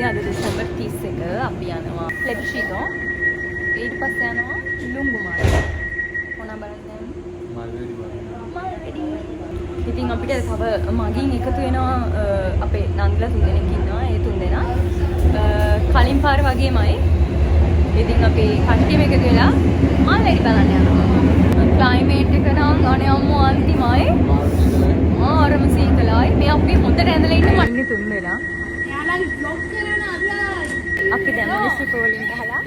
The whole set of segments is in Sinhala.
අද දෙසැම්බර් 31 අපි යනවා ප්ලෙබිෂිටෝ. ඊට පස්සේ යනවා ලුම්බුමාල. මොනවා බලන්න යන්නේ? ඉතින් අපිට තව මගින් එකතු වෙනවා අපේ නංගිලා 3 දෙනෙක් ඉන්නවා. ඒ 3 දෙනා කලින් පාර වගේමයි. ඉතින් අපි කට්ටියම එකතු වෙලා මාල් වැඩි බලන්න යනවා. ක්ලයිමේට් එක නම් අනේ අම්මෝ අන්තිමයි. ආරම සීතලයි. මේ අපි හොඳට ඇඳලා ඉන්න මන්නේ 3 දෙනා. යාළුවනි vlog කරන අදලා. අපි දැන් මිනිස්සු වලින් ගහලා.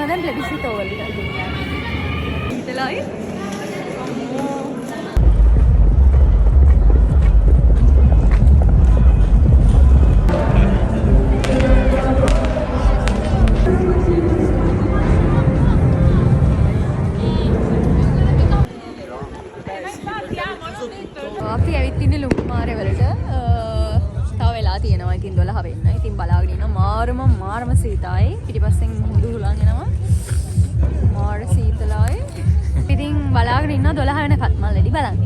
දැන් ප්ලෙබිෂිටෝ වලට යනවා. සීතලයි. අපි ඇවිත් ඉන්නේ ලුම්බුමාරේ වලට. තව වෙලා තියෙනවා. ඉතින් 12 වෙන්න. ඉතින් බලාගෙන ඉන්නවා. මාරම සීතලයි. පිටිපස්සෙන් මුහුදු හුලං එනවා. මාර සීතලයි. ඉතින් බලාගෙන ඉන්නවා 12 වෙනකත් මල් වැඩි බලන්න.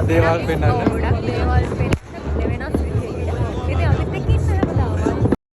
දේවල් පෙන්වන්න